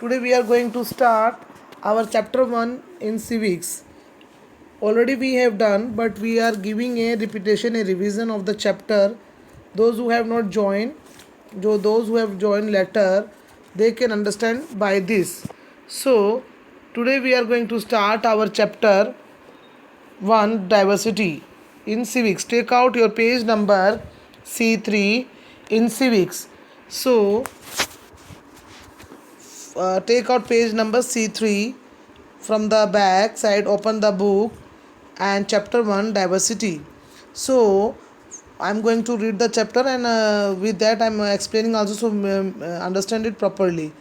Today we are going to start our chapter 1 in civics. Already we have done, but we are giving a repetition, a revision of the chapter. Those who have not joined, those who have joined later, they can understand by this. So, today we are going to start our chapter 1 diversity in civics. Take out your page number C3 in civics. So, take out page number C3 from the back side, open the book and chapter 1 diversity. So I'm going to read the chapter and with that I'm explaining also, so understand it properly.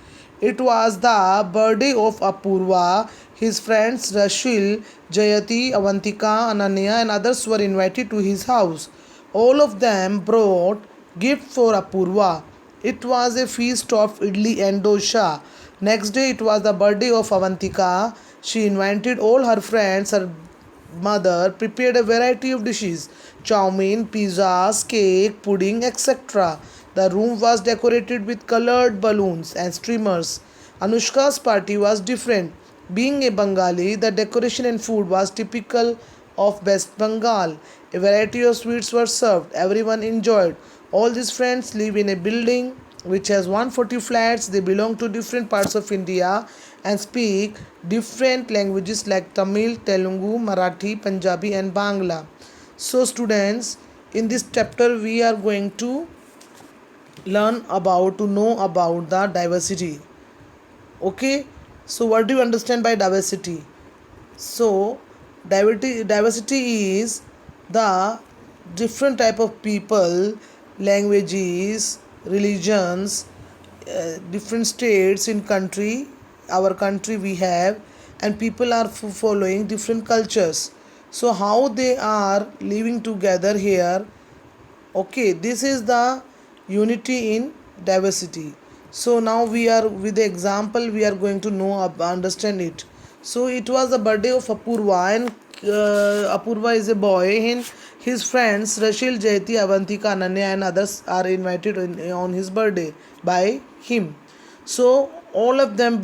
It was the birthday of Apurva. His friends Rashil, Jayati, Avantika, Ananya and others were invited to his house. All of them brought gift for Apurva. It was a feast of idli and dosha. Next day it was the birthday of Avantika. She invited all her friends. Her mother prepared a variety of dishes: chow mein, pizzas, cake, pudding, etc. The room was decorated with colored balloons and streamers. Anushka's party was different. Being a Bengali, the decoration and food was typical of West Bengal. A variety of sweets were served. Everyone enjoyed. All these friends live in a building which has 140 flats. They belong to different parts of India and speak different languages like Tamil, Telugu, Marathi, Punjabi, and Bangla. So, students, in this chapter, we are going to know about the diversity. Okay, so what do you understand by diversity? So, diversity is the different type of people, languages, religions, different states in country, our country we have, and people are following different cultures. So how they are living together here. Okay, this is the unity in diversity. So now we are with the example we are going to know understand it. So it was the birthday of Apurva, and Apurva is a boy, and his friends Rashil, Jayati, Avantika, Ananya and others are invited on his birthday by him. So all of them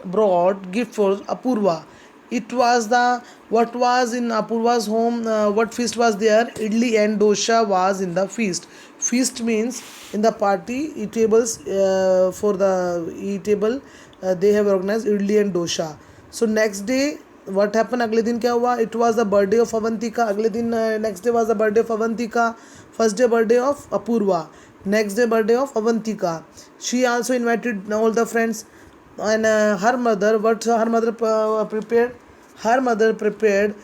brought gift for Apurva. It was the what was in Apurva's home. What feast was there? Idli and dosha was in the feast. Feast means in the party eatables, for the eatable they have organized idli and dosha. So next day what happened? अगले दिन क्या हुआ? It was the birthday of Avantika. अगले दिन next day was the birthday of Avantika. First day birthday of Apurva. Next day birthday of Avantika. She also invited all the friends, and her mother, what her mother prepared? Her mother prepared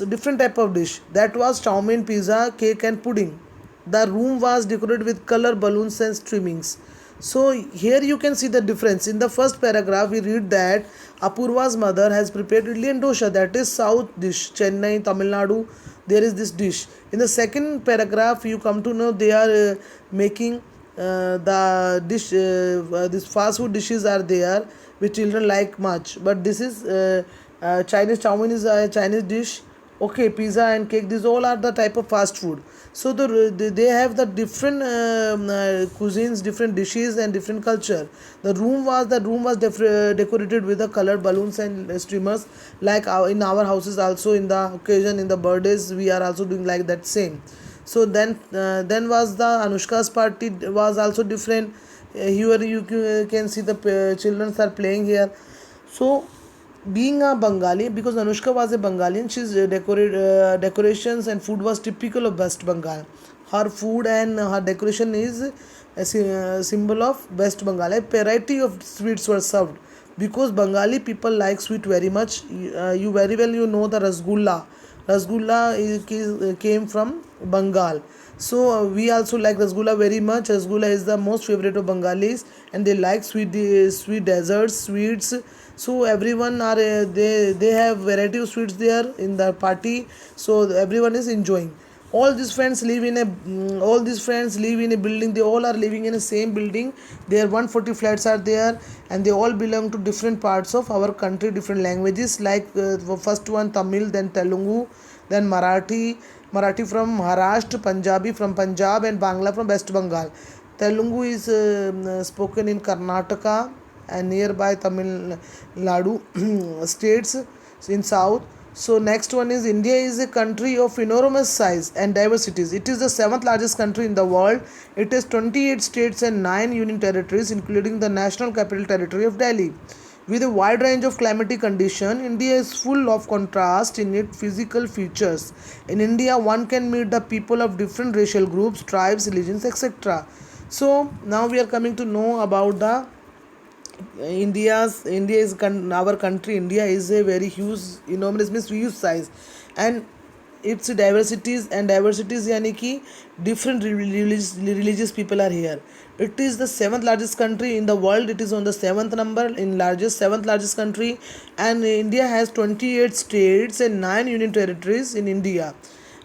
different type of dish. That was chow mein, pizza, cake and pudding. The room was decorated with color balloons and streamings. So here you can see the difference. In the first paragraph we read that Apurva's mother has prepared idli and dosha, that is south dish, Chennai, Tamil Nadu, there is this dish. In the second paragraph you come to know they are making the dish, this fast food dishes are there which children like much, but this is Chinese. Chow mein is a Chinese dish. Okay, pizza and cake, these all are the type of fast food. So they have the different cuisines, different dishes and different culture. The room was decorated with the colored balloons and streamers, like in our houses also. In the occasion, in the birthdays, we are also doing like that same. So then was the Anushka's party was also different. Here you can see the children are playing here. So being a Bengali, because Anushka was a Bengali, and she's decorations and food was typical of West Bengal. Her food and her decoration is a symbol of West Bengal. A variety of sweets were served because Bengali people like sweet very much. You very well you know the rasgulla. Came from Bengal. So we also like rasgulla very much. Rasgulla is the most favorite of Bengalis, and they like sweet desserts, sweets. So everyone are they have variety of sweets there in the party. So everyone is enjoying. All these friends live in a building. They all are living in the same building. There 140 flats are there, and they all belong to different parts of our country, different languages, like first one Tamil, then Telugu, then Marathi from Maharashtra, Punjabi from Punjab, and Bangla from West Bengal. Telugu is spoken in Karnataka, and nearby Tamil Nadu states in south. So next one is India is a country of enormous size and diversities. It is the seventh largest country in the world. It has 28 states and 9 union territories, including the national capital territory of Delhi. With a wide range of climatic conditions, India is full of contrast in its physical features. In India, one can meet the people of different racial groups, tribes, religions, etc. So now we are coming to know about the India is our country. India is a very huge, enormous means huge size, and its diversities यानी कि different religious people are here. It is the seventh largest country in the world. It is on the seventh number in seventh largest country, and India has 28 states and 9 union territories in India,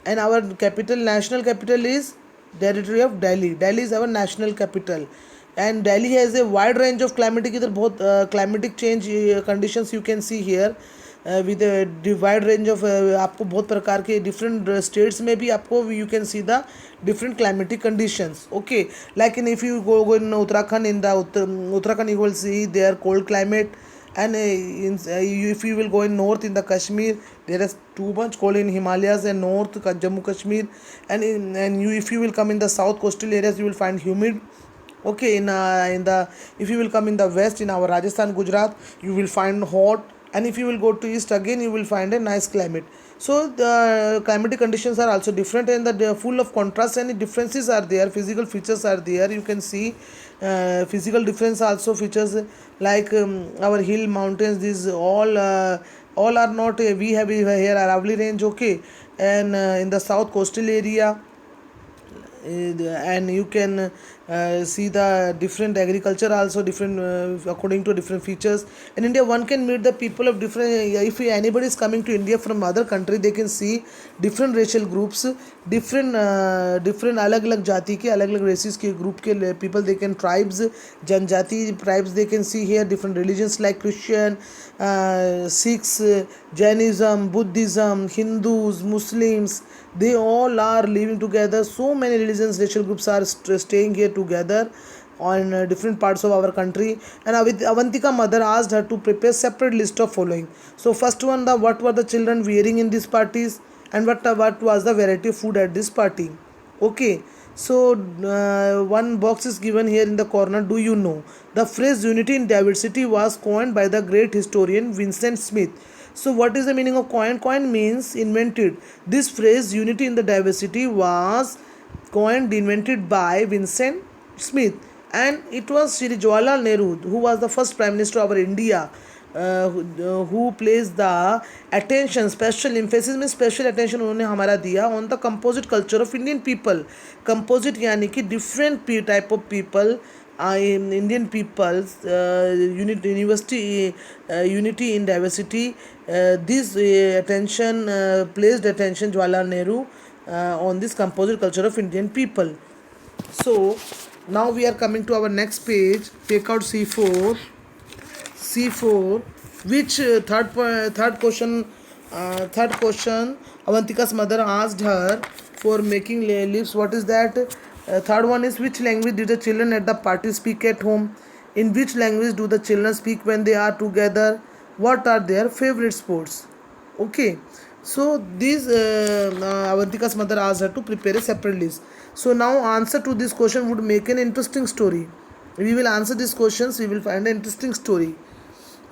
and our national capital is territory of Delhi. Delhi is our national capital, and Delhi has a wide range of climatic इधर बहुत climatic change conditions you can see here with a wide range of आपको बहुत प्रकार के different states में भी आपको you can see the different climatic conditions. Okay, like if you go in Uttarakhand, in the Uttarakhand you will see their cold climate, and if you will go in north in the Kashmir, there is too much cold in Himalayas and north Jammu Kashmir, and if you will come in the south coastal areas, you will find humid. Okay, in the if you will come in the west in our Rajasthan, Gujarat, you will find hot, and if you will go to east again, you will find a nice climate. So the climatic conditions are also different, and they are full of contrast, and differences are there, physical features are there. You can see physical difference also features like our hill mountains. These all are not we have here Aravalli range. Okay, and in the south coastal area, and you can see the different agriculture also different according to different features. In India, one can meet the people of different if anybody is coming to India from other country, they can see different racial groups, different अलग अलग जाति के अलग अलग races के group के people, they can tribes, जनजाति tribes, they can see here different religions like Christian, Sikhs, Jainism, Buddhism, Hindus, Muslims, they all are living together. So many religions, racial groups are staying here together on different parts of our country. And Avantika mother asked her to prepare separate list of following. So first one, the what were the children wearing in these parties, and what was the variety of food at this party. Okay, so one box is given here in the corner. Do you know the phrase unity in diversity was coined by the great historian Vincent Smith? So what is the meaning of coin? Coin means invented. This phrase unity in the diversity was invented by Vincent Smith, and it was Shri Jawaharlal Nehru who was the first Prime Minister of our India, who placed the attention, special emphasis में special attention उन्होंने हमारा दिया on the composite culture of Indian people. Composite यानी कि different type of people, Indian peoples, unity in diversity. This attention placed attention Jawaharlal Nehru on this composite culture of Indian people. So now we are coming to our next page. Take out C4. Which third question Avantika's mother asked her for making leaves. What is that? Third one is, which language did the children at the party speak at home? In which language do the children speak when they are together? What are their favorite sports? Okay, so these Avantika's mother asked her to prepare a separate list. So now answer to this question would make an interesting story. We will answer these questions, we will find an interesting story.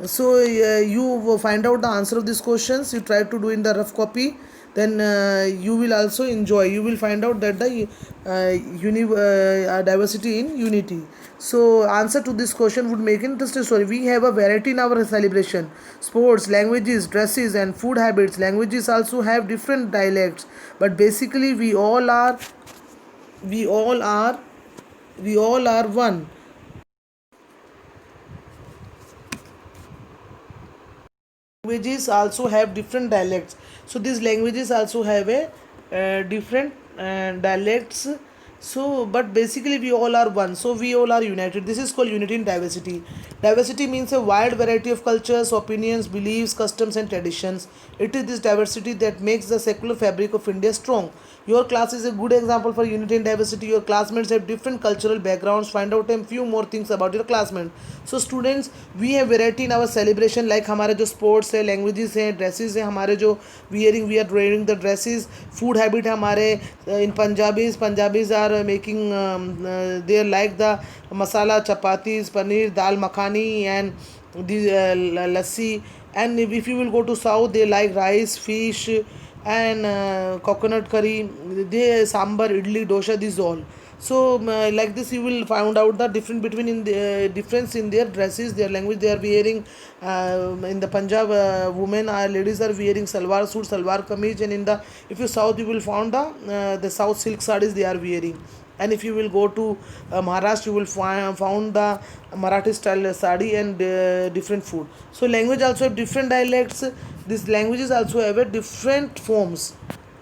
So you find out the answer of these questions, you try to do in the rough copy, then you will also enjoy, you will find out that the diversity in unity. So answer to this question would make an interesting story. We have a variety in our celebration, sports, languages, dresses and food habits. Languages also have different dialects, but basically we all are one. Languages also have different dialects, so these languages also have a different dialects. So but basically we all are one, so we all are united. This is called unity in diversity. Diversity means a wide variety of cultures, opinions, beliefs, customs and traditions. It is this diversity that makes the secular fabric of India strong. Your class is a good example for unity and diversity. Your classmates have different cultural backgrounds. Find out a few more things about your classmates. So students, we have variety in our celebration, like हमारे जो sports है, languages है, dresses है, हमारे जो we are wearing the dresses. Food habit है हमारे in Punjabis are making they like the masala chapatis, paneer, dal makhani, and the lassi. And if you will go to south, they like rice, fish, and coconut curry, they sambar, idli, dosha, this all. So like this you will find out the difference between in the difference in their dresses, their language they are wearing. In the Punjab, women are ladies are wearing salwar suit, salwar kameez, and in the if you south you will find the south silk sarees they are wearing. And if you will go to Maharashtra, you will found the Marathi style sari and different food. So language also have different dialects. These languages also have a different forms.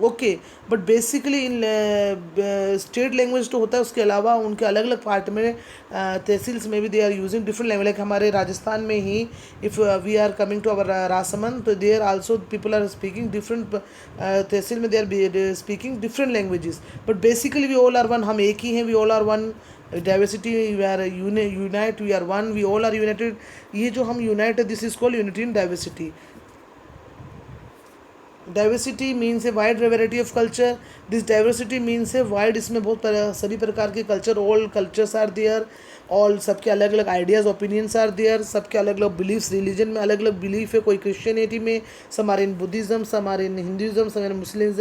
Okay, but basically in state language तो होता है, उसके अलावा उनके अलग अलग part में तहसील्स में भी they are using different language. Like हमारे राजस्थान में ही if we are coming to our Rajsamand, तो there also people are speaking different tehsil में they are speaking different languages. But basically we all are one, हम एक ही हैं, we all are one. Diversity we are unite, we are one, we all are united. ये जो हम unite है, this is called unity in diversity. Diversity means a wide variety of culture. This diversity means a wide, इसमें बहुत सभी प्रकार के culture, all cultures are there. All सबके अलग अलग आइडियाज़, ओपिनियंस आर देयर. सबके अलग अलग बिलीफ्स, रिलीजन में अलग अलग बिलीफ है. कोई क्रिश्चियनिटी में, some are in Buddhism, some are in Hinduism, some in Muslims.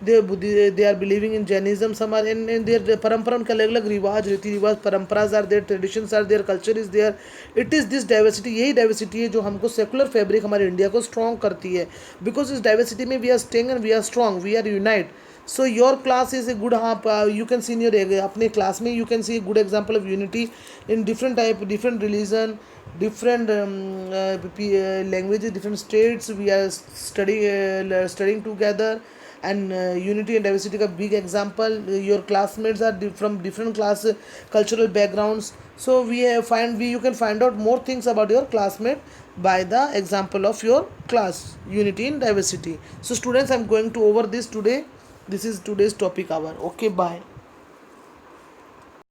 They are believing in Jainism, some are in their परम्परा के अलग अलग रिवाज, रीति रिवाज, परम्पराज are there, traditions are there, culture is there. It is this diversity, यही diversity है जो हमको सेकुलर फैब्रिक हमारे इंडिया को स्ट्रॉन्ग करती है. बिकॉज इस डाइवर्सिटी में we are staying and we are strong, we are unite. So your class is a good, you can see in your अपने class में you can see a good example of unity in different type, different religion, different languages, different states. We are studying together, and unity and diversity का big example. Your classmates are from different class cultural backgrounds. So you can find out more things about your classmate by the example of your class, unity and diversity. So students, I'm going to over this today. This is today's topic hour. Okay, bye.